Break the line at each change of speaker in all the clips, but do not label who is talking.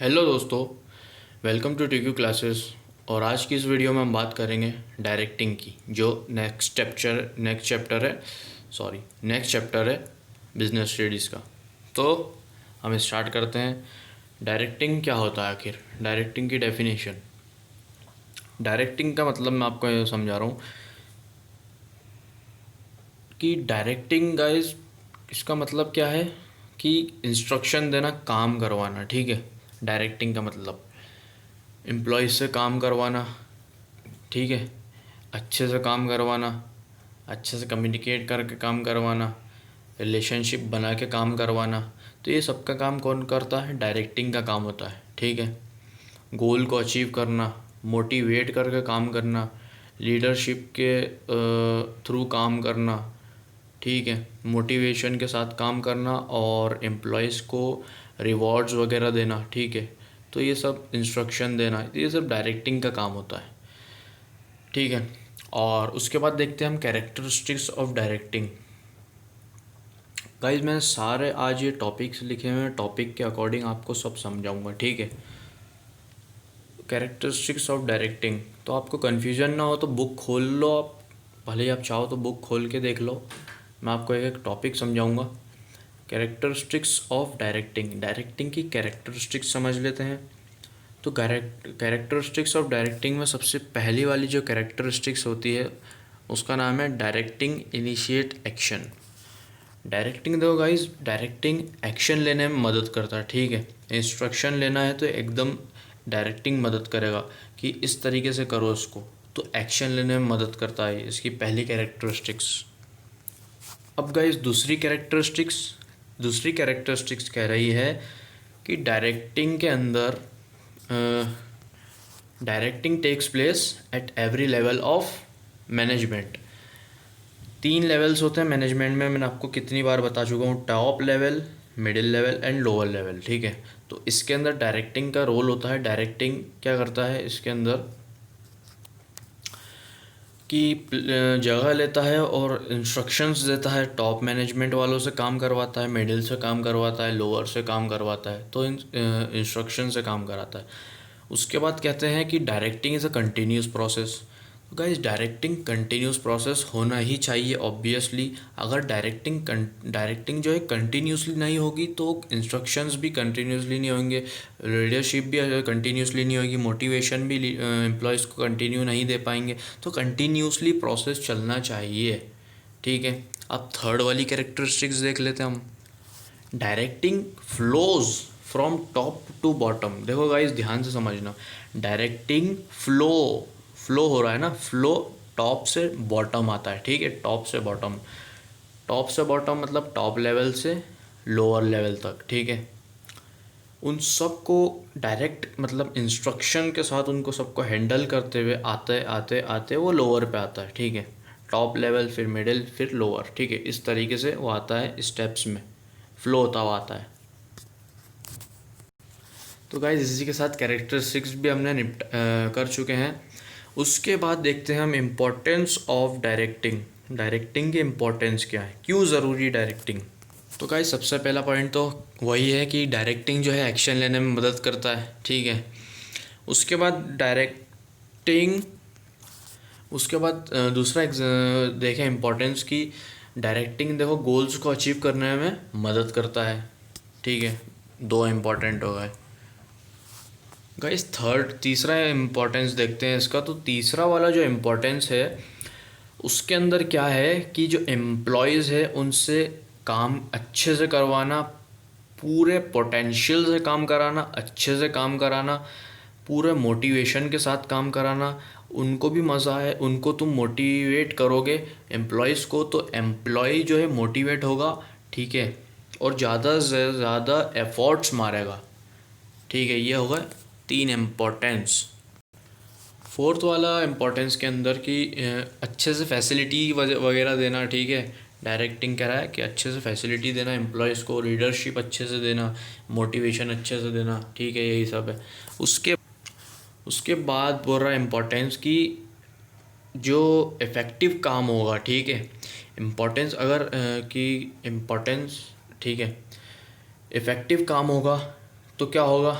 Hello दोस्तों, welcome to TQ classes. और आज की इस वीडियो में हम बात करेंगे डायरेक्टिंग की, जो नेक्स्ट चैप्टर है बिजनेस स्टडीज़ का। तो हम स्टार्ट करते हैं। डायरेक्टिंग क्या होता है आखिर? डायरेक्टिंग की डेफिनेशन। डायरेक्टिंग का मतलब मैं आपको ये समझा रहा हूँ कि डायरेक्टिंग गाइस, इसका मतलब क्या है कि इंस्ट्रक्शन देना, काम करवाना। ठीक है, डायरेक्टिंग का मतलब एम्प्लॉयज़ से काम करवाना। ठीक है, अच्छे से काम करवाना, अच्छे से कम्युनिकेट करके काम करवाना, रिलेशनशिप बना के काम करवाना। तो ये सब का काम कौन करता है? डायरेक्टिंग का काम होता है। ठीक है, गोल को अचीव करना, मोटिवेट करके काम करना, लीडरशिप के थ्रू काम करना। ठीक है, मोटिवेशन के साथ काम करना और एम्प्लॉयज़ को रिवॉर्ड्स वगैरह देना। ठीक है, तो ये सब इंस्ट्रक्शन देना, ये सब डायरेक्टिंग का काम होता है। ठीक है, और उसके बाद देखते हैं हम कैरेक्टरिस्टिक्स ऑफ डायरेक्टिंग। गाइज मैंने सारे आज ये टॉपिक्स लिखे हुए हैं, टॉपिक के अकॉर्डिंग आपको सब समझाऊंगा। ठीक है, कैरेक्टरिस्टिक्स ऑफ डायरेक्टिंग। तो आपको कन्फ्यूजन ना हो तो बुक खोल लो आप, भले ही आप चाहो तो बुक खोल के देख लो। मैं आपको एक एक टॉपिक समझाऊंगा। कैरेक्टरिस्टिक्स ऑफ डायरेक्टिंग, डायरेक्टिंग की कैरेक्टरिस्टिक्स समझ लेते हैं। तो कैरेक्टरिस्टिक्स ऑफ डायरेक्टिंग में सबसे पहली वाली जो कैरेक्टरिस्टिक्स होती है उसका नाम है डायरेक्टिंग इनिशिएट एक्शन। डायरेक्टिंग देखो गाइस, डायरेक्टिंग एक्शन लेने में मदद करता है। ठीक है, इंस्ट्रक्शन लेना है तो एकदम डायरेक्टिंग मदद करेगा कि इस तरीके से करो इसको, तो एक्शन लेने में मदद करता है। इसकी पहली कैरेक्टरिस्टिक्स। अब गाइस दूसरी कैरेक्टरिस्टिक्स कह रही है कि डायरेक्टिंग के अंदर directing takes place at every level of management. 3 levels होते हैं मैनेजमेंट में, मैंने आपको कितनी बार बता चुका हूँ। Top level, middle level and lower level. ठीक है, तो इसके अंदर डायरेक्टिंग का रोल होता है। डायरेक्टिंग क्या करता है इसके अंदर कि जगह लेता है और इंस्ट्रक्शंस देता है। टॉप मैनेजमेंट वालों से काम करवाता है, मिडिल से काम करवाता है, लोअर से काम करवाता है, तो इंस्ट्रक्शन से काम कराता है। उसके बाद कहते हैं कि directing is a continuous process. तो गाइस, डायरेक्टिंग कंटिन्यूस प्रोसेस होना ही चाहिए ऑब्वियसली। अगर डायरेक्टिंग जो है कंटिन्यूसली नहीं होगी तो इंस्ट्रक्शंस भी कंटिन्यूसली नहीं होंगे, लीडरशिप भी कंटिन्यूसली नहीं होगी, मोटिवेशन भी एम्प्लॉयज़ को कंटिन्यू नहीं दे पाएंगे। तो कंटिन्यूसली प्रोसेस चलना चाहिए। ठीक है, अब थर्ड वाली कैरेक्टरिस्टिक्स देख लेते हैं हम। Directing flows from top to bottom. देखो गाइस, ध्यान से समझना। डायरेक्टिंग फ्लो हो रहा है ना, फ्लो टॉप से बॉटम आता है। ठीक है, टॉप से बॉटम मतलब टॉप लेवल से लोअर लेवल तक। ठीक है, उन सब को डायरेक्ट मतलब इंस्ट्रक्शन के साथ उनको सबको हैंडल करते हुए आते आते आते वो लोअर पे आता है। ठीक है, टॉप लेवल, फिर मिडिल, फिर लोअर। ठीक है, इस तरीके से वो आता है, स्टेप्स में फ्लो होता हुआ आता है। तो गाइस, इसी के साथ कैरेक्टरिस्टिक्स भी हमने कर चुके हैं। उसके बाद देखते हैं हम इम्पोर्टेंस ऑफ डायरेक्टिंग। डायरेक्टिंग की इम्पोर्टेंस क्या है, क्यों ज़रूरी डायरेक्टिंग? तो गाइस, सबसे पहला पॉइंट तो वही है कि डायरेक्टिंग जो है एक्शन लेने में मदद करता है। ठीक है, उसके बाद डायरेक्टिंग उसके बाद दूसरा देखें इम्पोर्टेंस की। डायरेक्टिंग देखो गोल्स को अचीव करने में मदद करता है। ठीक है, 2 इम्पॉर्टेंट हो गए। गाइस, तीसरा इम्पोर्टेंस देखते हैं इसका। तो तीसरा वाला जो इम्पोर्टेंस है उसके अंदर क्या है कि जो एम्प्लॉयज़ है उनसे काम अच्छे से करवाना, पूरे पोटेंशियल से काम कराना, अच्छे से काम कराना, पूरे मोटिवेशन के साथ काम कराना। उनको भी मज़ा है, उनको तुम मोटिवेट करोगे एम्प्लॉयज़ को तो एम्प्लॉय जो है मोटिवेट होगा। ठीक है, और ज़्यादा से ज़्यादा एफर्ट्स मारेगा। ठीक है, ये होगा 3 इम्पोर्टेंस। फोर्थ वाला इम्पोर्टेंस के अंदर कि अच्छे से फैसिलिटी वगैरह देना। ठीक है, डायरेक्टिंग कह रहा है कि अच्छे से फैसिलिटी देना एम्प्लॉयज़ को, लीडरशिप अच्छे से देना, मोटिवेशन अच्छे से देना। ठीक है, यही सब है। उसके उसके बाद बोल रहा है इम्पोर्टेंस कि जो इफ़ेक्टिव काम होगा। ठीक है, इम्पोर्टेंस अगर कि इम्पोर्टेंस, ठीक है, इफ़ेक्टिव काम होगा तो क्या होगा?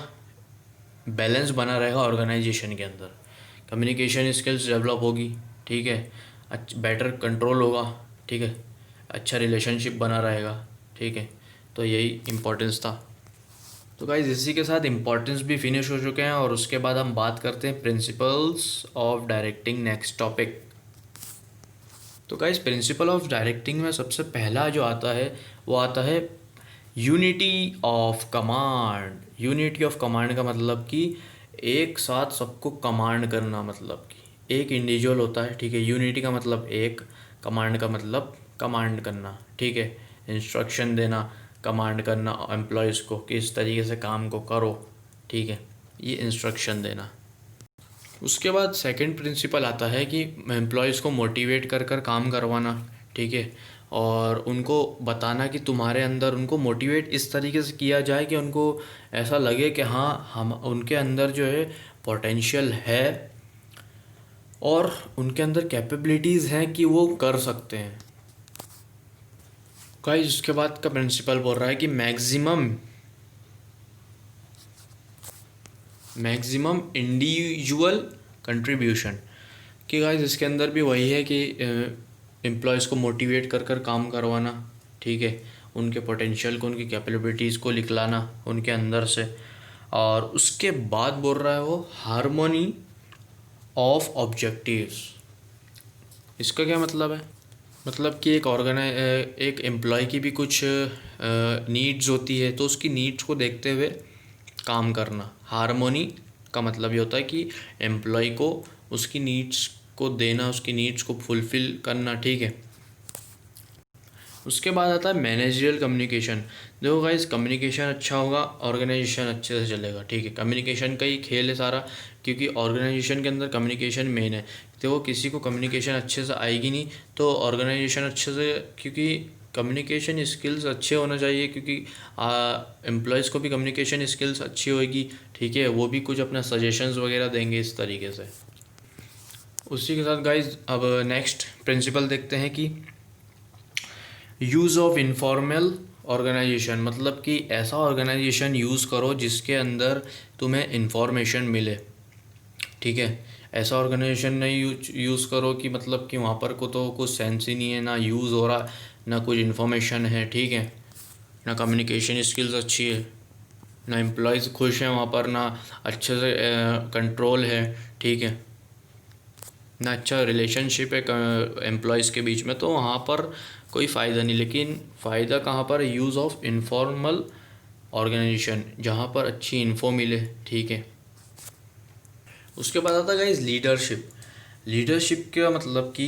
बैलेंस बना रहेगा ऑर्गेनाइजेशन के अंदर, कम्युनिकेशन स्किल्स डेवलप होगी, ठीक है, बेटर कंट्रोल होगा, ठीक है, अच्छा रिलेशनशिप बना रहेगा, ठीक है। तो यही इम्पोर्टेंस था। तो गाइज इसी के साथ इम्पोर्टेंस भी फिनिश हो चुके हैं और उसके बाद हम बात करते हैं principles of directing, next topic. तो गाइज प्रिंसिपल ऑफ डायरेक्टिंग में सबसे पहला जो आता है वो आता है unity of command. Unity of command का मतलब कि एक साथ सबको कमांड करना, मतलब कि एक इंडिविजुअल होता है, ठीक है। यूनिटी का मतलब एक, कमांड का मतलब कमांड करना, ठीक है, इंस्ट्रक्शन देना, कमांड करना एम्प्लॉयज़ को कि इस तरीके से काम को करो, ठीक है, ये इंस्ट्रक्शन देना। उसके बाद सेकंड प्रिंसिपल आता है कि एम्प्लॉयज़ को मोटिवेट कर कर काम करवाना, ठीक है, और उनको बताना कि तुम्हारे अंदर, उनको मोटिवेट इस तरीके से किया जाए कि उनको ऐसा लगे कि हाँ हम उनके अंदर जो है पोटेंशियल है और उनके अंदर कैपेबिलिटीज़ हैं कि वो कर सकते हैं। गाइस उसके बाद का प्रिंसिपल बोल रहा है कि मैक्सिमम इंडिविजुअल कंट्रीब्यूशन, कि गाइस इसके अंदर भी वही है कि एम्प्लॉयज़ को मोटिवेट कर कर काम करवाना, ठीक है, उनके पोटेंशियल को, उनकी कैपेबिलिटीज़ को निकलाना उनके अंदर से। और उसके बाद बोल रहा है वो हार्मोनी ऑफ ऑब्जेक्टिव्स। इसका क्या मतलब है? मतलब कि एक एम्प्लॉय की भी कुछ नीड्स होती है, तो उसकी नीड्स को देखते हुए काम करना। हार्मोनी का मतलब ये होता है कि एम्प्लॉय को उसकी नीड्स को देना, उसकी नीड्स को फुलफ़िल करना, ठीक है। उसके बाद आता है मैनेजरियल कम्युनिकेशन। देखो गाइस, कम्युनिकेशन अच्छा होगा, ऑर्गेनाइजेशन अच्छे से चलेगा, ठीक है। कम्युनिकेशन का ही खेल है सारा, क्योंकि ऑर्गेनाइजेशन के अंदर कम्युनिकेशन मेन है। देखो किसी को कम्युनिकेशन अच्छे से आएगी नहीं तो ऑर्गेनाइजेशन अच्छे से, क्योंकि कम्युनिकेशन स्किल्स अच्छे होना चाहिए, क्योंकि एम्प्लॉयज़ को भी कम्युनिकेशन स्किल्स अच्छी होगी, ठीक है, वो भी कुछ अपना सजेशंस वगैरह देंगे इस तरीके से। उसी के साथ गाइज अब नेक्स्ट प्रिंसिपल देखते हैं कि यूज़ ऑफ इनफॉर्मल ऑर्गेनाइजेशन, मतलब कि ऐसा ऑर्गेनाइजेशन यूज़ करो जिसके अंदर तुम्हें इन्फॉर्मेशन मिले, ठीक है। ऐसा ऑर्गेनाइजेशन नहीं यूज़ करो कि मतलब कि वहाँ पर को तो कुछ सेंस ही नहीं है, ना यूज़ हो रहा, ना कुछ इन्फॉर्मेशन है, ठीक है, ना कम्युनिकेशन स्किल्स अच्छी है, ना एम्प्लॉयज़ खुश हैं वहाँ पर, ना अच्छे से कंट्रोल है, ठीक है, ना अच्छा रिलेशनशिप है एम्प्लॉयज़ के बीच में, तो वहाँ पर कोई फ़ायदा नहीं। लेकिन फ़ायदा कहाँ पर? यूज़ ऑफ इनफॉर्मल ऑर्गेनाइजेशन, जहाँ पर अच्छी इन्फो मिले, ठीक है। उसके बाद आता है गाइस लीडरशिप। लीडरशिप का मतलब कि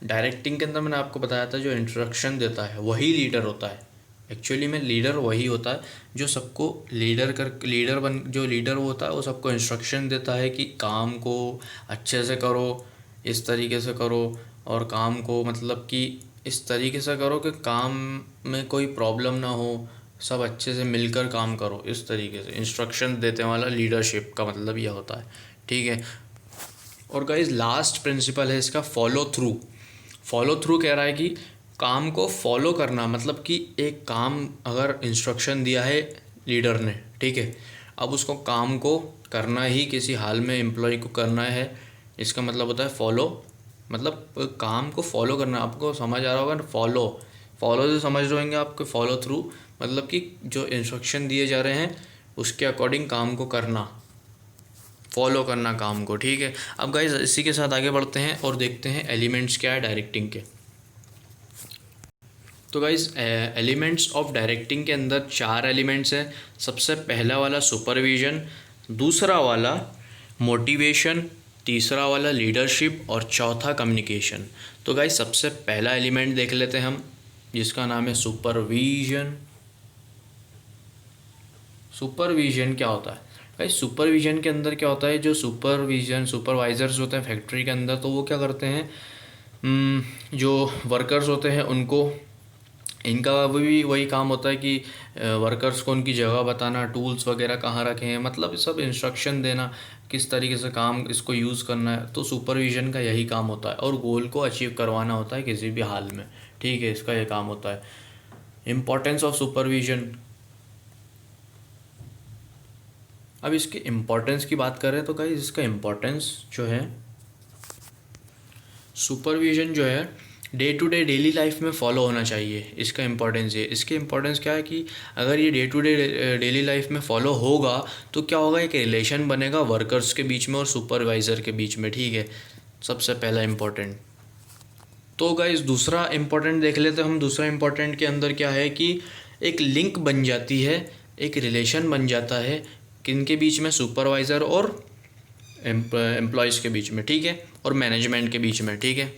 डायरेक्टिंग के अंदर मैंने आपको बताया था जो इंस्ट्रक्शन देता है वही लीडर होता है। एक्चुअली में लीडर वही होता है जो सबको जो लीडर होता है वो सबको इंस्ट्रक्शन देता है कि काम को अच्छे से करो, इस तरीके से करो, और काम को मतलब कि इस तरीके से करो कि काम में कोई प्रॉब्लम ना हो, सब अच्छे से मिलकर काम करो, इस तरीके से इंस्ट्रक्शन देने वाला लीडरशिप का मतलब यह होता है, ठीक है। और गाइस लास्ट प्रिंसिपल है इसका फॉलो थ्रू। फॉलो थ्रू कह रहा है कि काम को फॉलो करना, मतलब कि एक काम अगर इंस्ट्रक्शन दिया है लीडर ने, ठीक है, अब उसको काम को करना ही किसी हाल में एम्प्लॉय को करना है, इसका मतलब होता है फॉलो। मतलब काम को फॉलो करना, आपको समझ आ रहा होगा ना, फॉलो फॉलो से समझ रहे होंगे आपको, फॉलो थ्रू मतलब कि जो इंस्ट्रक्शन दिए जा रहे हैं उसके अकॉर्डिंग काम को करना, फॉलो करना काम को, ठीक है। अब गाइस इसी के साथ आगे बढ़ते हैं और देखते हैं एलिमेंट्स क्या है डायरेक्टिंग के। तो गाइस एलिमेंट्स ऑफ डायरेक्टिंग के अंदर 4 एलिमेंट्स हैं। सबसे पहला वाला सुपरविजन, दूसरा वाला मोटिवेशन, तीसरा वाला लीडरशिप और चौथा कम्युनिकेशन। तो गाइस सबसे पहला एलिमेंट देख लेते हैं हम, जिसका नाम है सुपरविजन। सुपरविजन क्या होता है भाई? सुपरविजन के अंदर क्या होता है, जो सुपरवाइजर्स होते हैं फैक्ट्री के अंदर, तो वो क्या करते हैं, जो वर्कर्स होते हैं उनको, इनका भी वही काम होता है कि वर्कर्स को उनकी जगह बताना, टूल्स वगैरह कहाँ रखे हैं, मतलब सब इंस्ट्रक्शन देना किस तरीके से काम इसको यूज़ करना है। तो सुपरविजन का यही काम होता है और गोल को अचीव करवाना होता है किसी भी हाल में, ठीक है, इसका ये काम होता है। इम्पोर्टेंस ऑफ सुपरविजन, अब इसके इम्पोर्टेंस की बात करें तो गाइस इसका इम्पोर्टेंस जो है, सुपरविजन जो है day to day daily life में फॉलो होना चाहिए। इसका इम्पोर्टेंस है, इसके इम्पोर्टेंस क्या है कि अगर ये day to day daily life में फॉलो होगा तो क्या होगा, एक रिलेशन बनेगा वर्कर्स के बीच में और सुपरवाइज़र के बीच में, ठीक है। सबसे पहला इम्पोर्टेंट। तो गाइस दूसरा इम्पोर्टेंट देख लेते हैं हम। दूसरा इम्पोर्टेंट के अंदर क्या है कि एक लिंक बन जाती है, एक रिलेशन बन जाता है किन के बीच में, सुपरवाइज़र और एम्प्लॉयज़ के बीच में, ठीक है, और मैनेजमेंट के बीच में, ठीक है।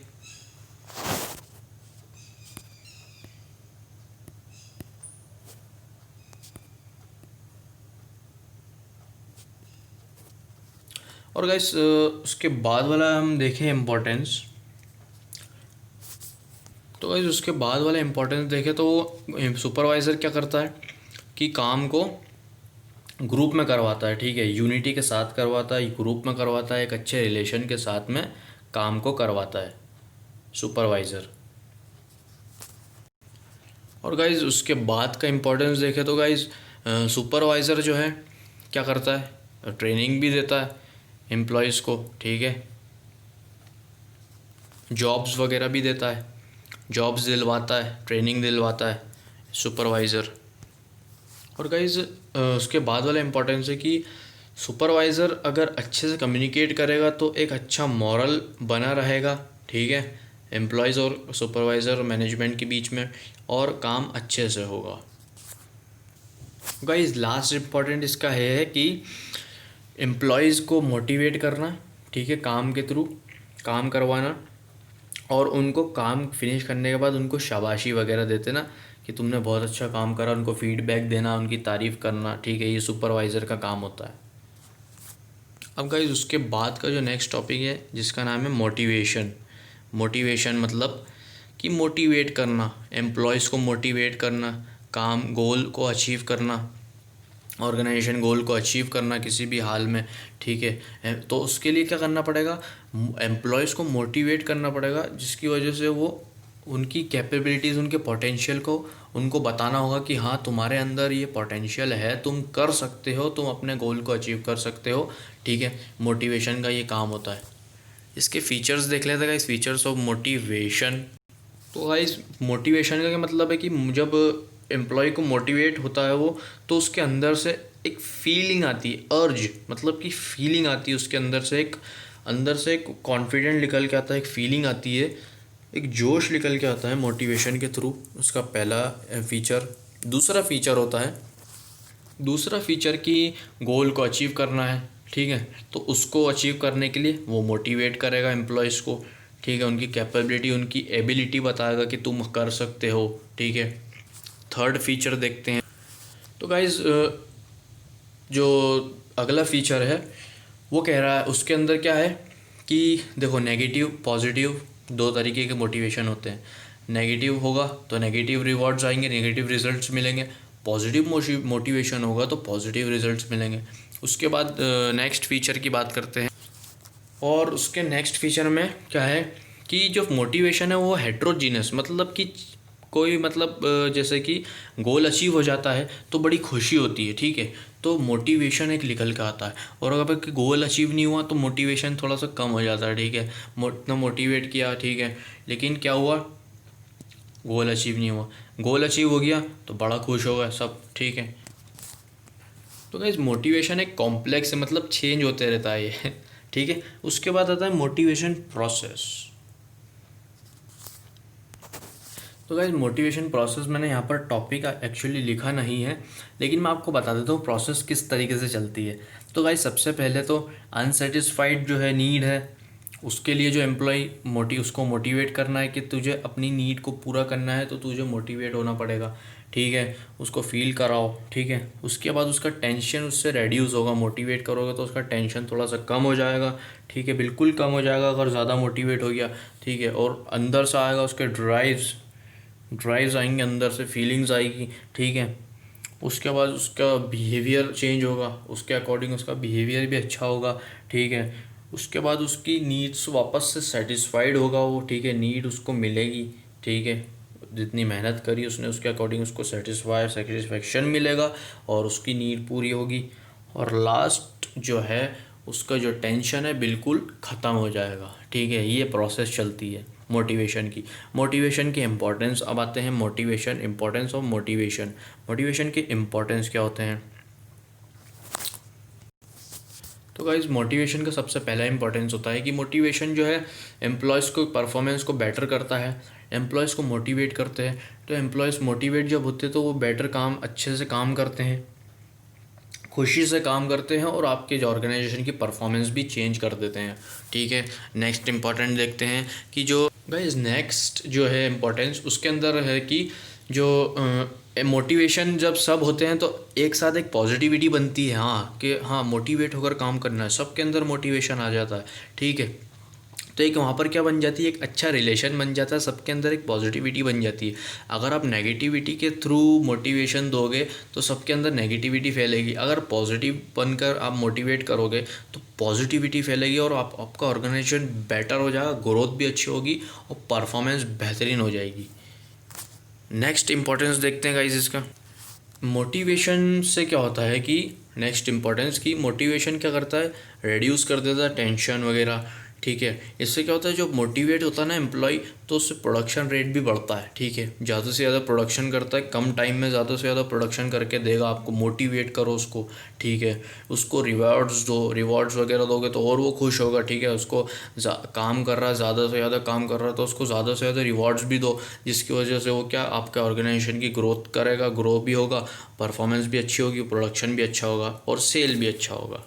और गाइस उसके बाद वाला हम देखें इम्पोर्टेंस, तो गाइस उसके बाद वाला इम्पोर्टेंस देखें तो सुपरवाइज़र क्या करता है कि काम को ग्रुप में करवाता है, ठीक है, यूनिटी के साथ करवाता है, ग्रुप में करवाता है, एक अच्छे रिलेशन के साथ में काम को करवाता है सुपरवाइज़र। और गाइज उसके बाद का इम्पोर्टेंस देखें तो गाइज सुपरवाइज़र जो है क्या करता है, ट्रेनिंग भी देता है एम्प्लॉयज़ को, ठीक है, जॉब्स वगैरह भी देता है, जॉब्स दिलवाता है, ट्रेनिंग दिलवाता है सुपरवाइज़र। और गाइज उसके बाद वाला इम्पोर्टेंस है कि सुपरवाइज़र अगर अच्छे से कम्युनिकेट करेगा तो एक अच्छा मॉरल बना रहेगा, ठीक है, एम्प्लॉयज़ और सुपरवाइज़र मैनेजमेंट के बीच में, और काम अच्छे से होगा। गाइज लास्ट इम्पॉर्टेंट इसका है कि एम्प्लॉयज़ को मोटिवेट करना, ठीक है, काम के थ्रू काम करवाना, और उनको काम फिनिश करने के बाद उनको शाबाशी वगैरह देते ना कि तुमने बहुत अच्छा काम करा, उनको फीडबैक देना, उनकी तारीफ़ करना, ठीक है, ये सुपरवाइज़र का काम होता है। अब गाइज उसके बाद का जो नेक्स्ट टॉपिक है जिसका नाम है मोटिवेशन। मोटिवेशन मतलब कि मोटिवेट करना, एम्प्लॉयज़ को मोटिवेट करना, काम गोल को अचीव करना, ऑर्गेनाइजेशन गोल को अचीव करना किसी भी हाल में, ठीक है। तो उसके लिए क्या करना पड़ेगा, एम्प्लॉयज़ को मोटिवेट करना पड़ेगा, जिसकी वजह से वो उनकी कैपेबिलिटीज़, उनके पोटेंशियल को उनको बताना होगा कि हाँ तुम्हारे अंदर ये पोटेंशियल है, तुम कर सकते हो, तुम अपने गोल को अचीव कर सकते हो, ठीक है। मोटिवेशन का ये काम होता है। इसके फीचर्स देख लेते हैं, इस फीचर्स ऑफ मोटिवेशन। तो गाइस मोटिवेशन का क्या मतलब है कि जब एम्प्लॉय को मोटिवेट होता है वो, तो उसके अंदर से एक फीलिंग आती है, अर्ज मतलब कि फीलिंग आती है उसके अंदर से एक कॉन्फिडेंट निकल के आता है, एक फीलिंग आती है, एक जोश निकल के आता है मोटिवेशन के थ्रू। उसका पहला फीचर। दूसरा फीचर कि गोल को अचीव करना है, ठीक है, तो उसको अचीव करने के लिए वो मोटिवेट करेगा एम्प्लॉयज़ को, ठीक है, उनकी कैपेबिलिटी, उनकी एबिलिटी बताएगा कि तुम कर सकते हो, ठीक है। थर्ड फीचर देखते हैं। तो गाइज जो अगला फीचर है वो कह रहा है, उसके अंदर क्या है कि देखो नेगेटिव पॉजिटिव दो तरीके के मोटिवेशन होते हैं। नेगेटिव होगा तो नेगेटिव रिवॉर्ड्स आएंगे, नेगेटिव रिजल्ट्स मिलेंगे। पॉजिटिव मोटिवेशन होगा तो पॉजिटिव रिजल्ट्स मिलेंगे। उसके बाद नेक्स्ट फीचर की बात करते हैं। और उसके नेक्स्ट फीचर में क्या है कि जो मोटिवेशन है वो हेट्रोजीनस, मतलब कि कोई मतलब जैसे कि गोल अचीव हो जाता है तो बड़ी खुशी होती है, ठीक है, तो मोटिवेशन एक निकल के आता है। और अगर गोल अचीव नहीं हुआ तो मोटिवेशन थोड़ा सा कम हो जाता है, ठीक है, इतना मोटिवेट किया, ठीक है, लेकिन क्या हुआ, गोल अचीव नहीं हुआ। गोल अचीव हो गया तो बड़ा खुश हो गया सब, ठीक है। तो गाइस मोटिवेशन एक कॉम्प्लेक्स है, मतलब चेंज होते रहता है ये ठीक है। उसके बाद आता है मोटिवेशन प्रोसेस। तो गाइस मोटिवेशन प्रोसेस मैंने यहाँ पर टॉपिक एक्चुअली लिखा नहीं है, लेकिन मैं आपको बता देता हूँ प्रोसेस किस तरीके से चलती है। तो गाइस सबसे पहले तो अनसेटिस्फाइड जो है नीड है, उसके लिए जो एम्प्लॉय उसको मोटिवेट करना है कि तुझे अपनी नीड को पूरा करना है, तो तुझे मोटिवेट होना पड़ेगा, ठीक है, उसको फील कराओ, ठीक है। उसके बाद उसका टेंशन उससे रेड्यूस होगा, मोटिवेट करोगे तो उसका टेंशन थोड़ा सा कम हो जाएगा, ठीक है, बिल्कुल कम हो जाएगा अगर ज़्यादा मोटिवेट हो गया, ठीक है। और अंदर से आएगा उसके ड्राइव्स आएंगे, अंदर से फीलिंग्स आएगी, ठीक है। उसके बाद उसका बिहेवियर चेंज होगा, उसके अकॉर्डिंग उसका बिहेवियर भी अच्छा होगा, ठीक है। उसके बाद उसकी नीड्स वापस से सेटिस्फाइड होगा वो, ठीक है, नीड उसको मिलेगी, ठीक है, जितनी मेहनत करी उसने उसके अकॉर्डिंग उसको सेटिस्फेक्शन मिलेगा और उसकी नीड पूरी होगी। और लास्ट जो है उसका जो टेंशन है बिल्कुल ख़त्म हो जाएगा। ठीक है, ये प्रोसेस चलती है मोटिवेशन की इम्पोर्टेंस। अब आते हैं motivation, importance of motivation. Motivation के इम्पोर्टेंस क्या होते हैं? तो गाइस मोटिवेशन का सबसे पहला इंपॉर्टेंस होता है कि मोटिवेशन जो है एम्प्लॉयज़ को परफॉर्मेंस को बेटर करता है, एम्प्लॉयज़ को मोटिवेट करते हैं। तो एम्प्लॉयज़ मोटिवेट जब होते हैं तो वो बेटर काम, अच्छे से काम करते हैं, खुशी से काम करते हैं और आपके जो ऑर्गेनाइजेशन की परफॉर्मेंस भी चेंज कर देते हैं। ठीक है, नेक्स्ट इंपॉर्टेंट देखते हैं कि जो गाइस नेक्स्ट जो है इम्पोर्टेंस उसके अंदर है कि जो मोटिवेशन जब सब होते हैं तो एक साथ एक पॉजिटिविटी बनती है। हाँ कि हाँ मोटिवेट होकर काम करना है, सबके अंदर मोटिवेशन आ जाता है। ठीक है, तो एक वहाँ पर क्या बन जाती है, एक अच्छा रिलेशन बन जाता है, सबके अंदर एक पॉजिटिविटी बन जाती है। अगर आप नेगेटिविटी के थ्रू मोटिवेशन दोगे तो सबके अंदर नेगेटिविटी फैलेगी। अगर पॉजिटिव बनकर आप मोटिवेट करोगे तो पॉजिटिविटी फैलेगी और आपका ऑर्गेनाइजेशन बेटर हो जाएगा, ग्रोथ भी अच्छी होगी और परफॉर्मेंस बेहतरीन हो जाएगी। नेक्स्ट इम्पोर्टेंस देखते हैं गाइस इसका। मोटिवेशन से क्या होता है कि नेक्स्ट इम्पोर्टेंस की मोटिवेशन क्या करता है, रिड्यूस कर देता है टेंशन वगैरह। ठीक है, इससे क्या होता है, जो मोटिवेट होता है ना एम्प्लॉय, तो उससे प्रोडक्शन रेट भी बढ़ता है। ठीक है, ज़्यादा से ज़्यादा प्रोडक्शन करता है, कम टाइम में ज़्यादा से ज़्यादा प्रोडक्शन करके देगा आपको। मोटिवेट करो उसको, ठीक है, उसको रिवार्ड्स दो, रिवार्ड्स वगैरह दोगे तो और वो खुश होगा। ठीक है, उसको काम कर रहा है, ज़्यादा से ज़्यादा काम कर रहा है तो उसको ज़्यादा से ज़्यादा रिवार्ड्स भी दो, जिसकी वजह से वो क्या आपके ऑर्गेनाइजेशन की ग्रोथ करेगा, ग्रो भी होगा, परफॉर्मेंस भी अच्छी होगी, प्रोडक्शन भी अच्छा होगा और सेल भी अच्छा होगा।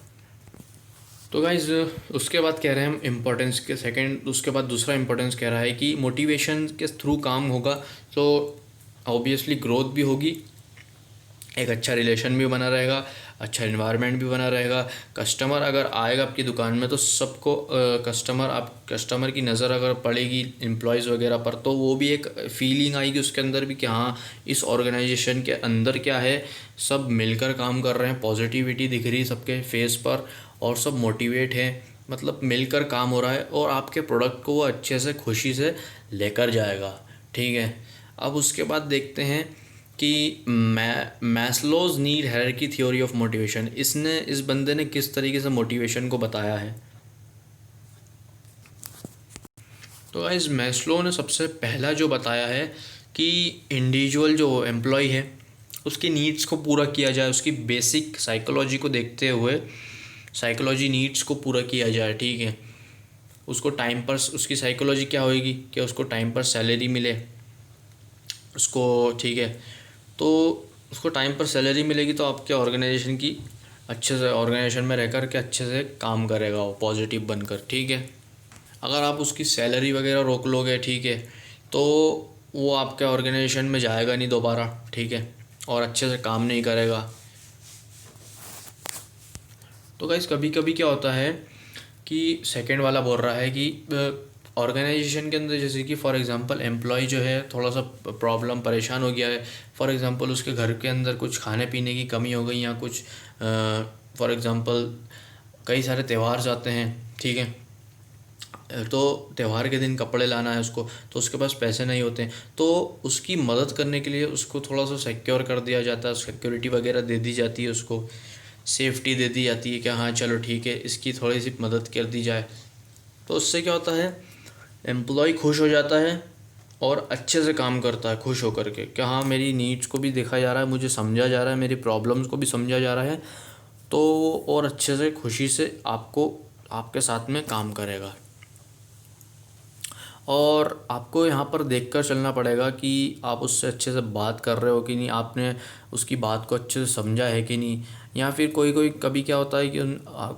तो गाइज उसके बाद कह रहे हैं हम इम्पोर्टेंस के सेकंड, उसके बाद दूसरा इम्पोर्टेंस कह रहा है कि मोटिवेशन के थ्रू काम होगा तो ऑब्वियसली ग्रोथ भी होगी, एक अच्छा रिलेशन भी बना रहेगा, अच्छा इन्वायरमेंट भी बना रहेगा। कस्टमर अगर आएगा आपकी दुकान में तो सबको कस्टमर की नज़र अगर पड़ेगी एम्प्लॉयज़ वगैरह पर तो वो भी एक फीलिंग आएगी उसके अंदर भी कि हाँ इस ऑर्गेनाइजेशन के अंदर क्या है, सब मिलकर काम कर रहे हैं, पॉजिटिविटी दिख रही है सबके फेस पर और सब मोटिवेट हैं, मतलब मिलकर काम हो रहा है और आपके प्रोडक्ट को वो अच्छे से खुशी से लेकर जाएगा। ठीक है, अब उसके बाद देखते हैं कि Maslow's need hierarchy theory of motivation, इस बंदे ने किस तरीके से मोटिवेशन को बताया है। तो गाइस मैस्लो ने सबसे पहला जो बताया है कि इंडिविजुअल जो एम्प्लॉय है उसकी नीड्स को पूरा किया जाए, उसकी बेसिक साइकोलॉजी को देखते हुए साइकोलॉजी नीड्स को पूरा किया जाए। ठीक है, उसको टाइम पर, उसकी साइकोलॉजी क्या होएगी कि उसको टाइम पर सैलरी मिले उसको। ठीक है, तो उसको टाइम पर सैलरी मिलेगी तो आपके ऑर्गेनाइजेशन की अच्छे से ऑर्गेनाइजेशन में रहकर के अच्छे से काम करेगा वो पॉजिटिव बनकर। ठीक है, अगर आप उसकी सैलरी वगैरह रोक लोगे, ठीक है, तो वो आपके ऑर्गेनाइजेशन में जाएगा नहीं दोबारा। ठीक है, और अच्छे से काम नहीं करेगा। तो गाइस कभी कभी क्या होता है कि सेकंड वाला बोल रहा है कि ऑर्गेनाइजेशन के अंदर जैसे कि फॉर एग्जांपल एम्प्लॉय जो है थोड़ा सा प्रॉब्लम परेशान हो गया है, फॉर एग्जांपल उसके घर के अंदर कुछ खाने पीने की कमी हो गई या कुछ फॉर एग्जांपल कई सारे त्यौहार जाते हैं। ठीक है, तो त्यौहार के दिन कपड़े लाना है उसको, तो उसके पास पैसे नहीं होते हैं, तो उसकी मदद करने के लिए उसको थोड़ा सा सिक्योर कर दिया जाता है, सिक्योरिटी वगैरह दे दी जाती है, उसको सेफ्टी दे दी जाती है कि हाँ चलो ठीक है इसकी थोड़ी सी मदद कर दी जाए। तो उससे क्या होता है, एम्प्लॉय खुश हो जाता है और अच्छे से काम करता है खुश होकर के कि हाँ मेरी नीड्स को भी देखा जा रहा है, मुझे समझा जा रहा है, मेरी प्रॉब्लम्स को भी समझा जा रहा है, तो वो और अच्छे से खुशी से आपको आपके साथ में काम करेगा। और आपको यहाँ पर देखकर चलना पड़ेगा कि आप उससे अच्छे से बात कर रहे हो कि नहीं, आपने उसकी बात को अच्छे से समझा है कि नहीं, या फिर कोई कोई कभी क्या होता है कि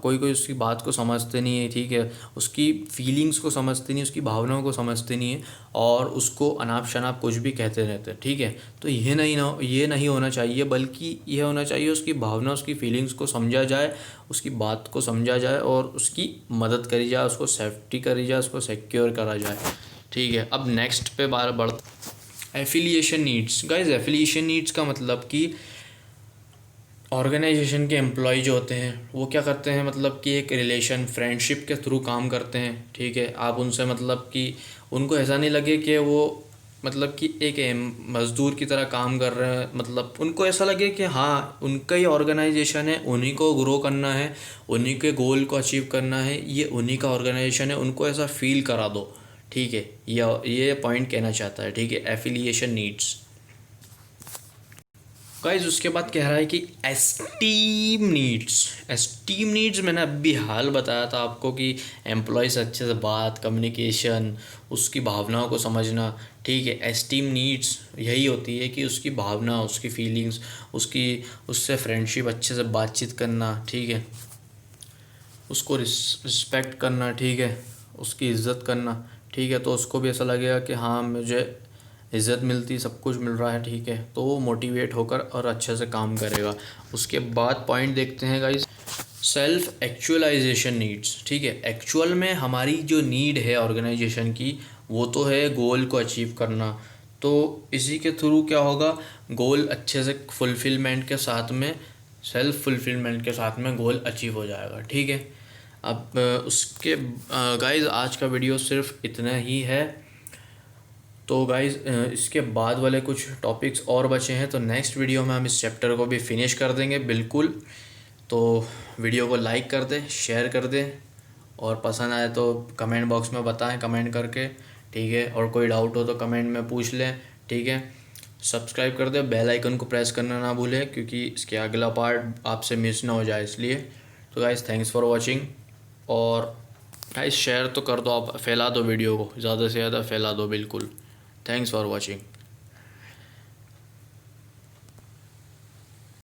कोई कोई उसकी बात को समझते नहीं है। ठीक है, उसकी फीलिंग्स को समझते नहीं, उसकी भावनाओं को समझते नहीं है और उसको अनाप शनाप कुछ भी कहते रहते हैं। ठीक है, तो ये नहीं होना चाहिए, बल्कि यह होना चाहिए उसकी भावना, उसकी फीलिंग्स को समझा जाए, उसकी बात को समझा जाए और उसकी मदद करी जाए, उसको सेफ्टी करी जाए, उसको सिक्योर करा जाए। ठीक है, अब नेक्स्ट पे बार बढ़ affiliation needs. Guys affiliation needs का मतलब कि ऑर्गेनाइजेशन के एम्प्लॉय जो होते हैं वो क्या करते हैं, मतलब कि एक रिलेशन फ्रेंडशिप के थ्रू काम करते हैं। ठीक है, आप उनसे मतलब कि उनको ऐसा नहीं लगे कि वो मतलब कि एक मज़दूर की तरह काम कर रहे हैं, मतलब उनको ऐसा लगे कि हाँ उनका ही ऑर्गेनाइजेशन है, उन्हीं को ग्रो करना है, उन्हीं के गोल को अचीव करना है, ये उन्हीं का ऑर्गेनाइजेशन है, उनको ऐसा फील करा दो। ठीक है, ये पॉइंट कहना चाहता है। ठीक है, एफिलिएशन नीड्स। गाइज उसके बाद कह रहा है कि एस्टीम नीड्स मैंने अभी हाल बताया था आपको कि एम्प्लॉय से अच्छे से बात, कम्युनिकेशन, उसकी भावनाओं को समझना। ठीक है, एस्टीम नीड्स यही होती है कि उसकी भावना, उसकी फीलिंग्स, उससे फ्रेंडशिप, अच्छे से बातचीत करना। ठीक है, उसको रिस्पेक्ट करना। ठीक है, उसकी इज़्ज़त करना। ठीक है, तो उसको भी ऐसा लगेगा कि हाँ मुझे इज़्ज़त मिलती, सब कुछ मिल रहा है। ठीक है, तो वो मोटिवेट होकर और अच्छे से काम करेगा। उसके बाद पॉइंट देखते हैं गाइस, सेल्फ एक्चुअलाइजेशन नीड्स। ठीक है, एक्चुअल में हमारी जो नीड है ऑर्गेनाइजेशन की, वो तो है गोल को अचीव करना। तो इसी के थ्रू क्या होगा, गोल अच्छे से फुलफिलमेंट के साथ में, सेल्फ फुलफिलमेंट के साथ में गोल अचीव हो जाएगा। ठीक है, अब उसके गाइस आज का वीडियो सिर्फ इतना ही है। तो गाइज़ इसके बाद वाले कुछ टॉपिक्स और बचे हैं, तो नेक्स्ट वीडियो में हम इस चैप्टर को भी फिनिश कर देंगे बिल्कुल। तो वीडियो को लाइक कर दें, शेयर कर दें, और पसंद आए तो कमेंट बॉक्स में बताएं कमेंट करके। ठीक है, और कोई डाउट हो तो कमेंट में पूछ लें। ठीक है, सब्सक्राइब कर दें, बेल आइकन को प्रेस करना ना भूलें, क्योंकि इसके अगला पार्ट आपसे मिस ना हो जाए इसलिए। तो गाइज़ थैंक्स फॉर वॉचिंग, और गाइस शेयर तो कर दो, आप फैला दो वीडियो को, ज़्यादा से ज़्यादा फैला दो बिल्कुल। Thanks for watching.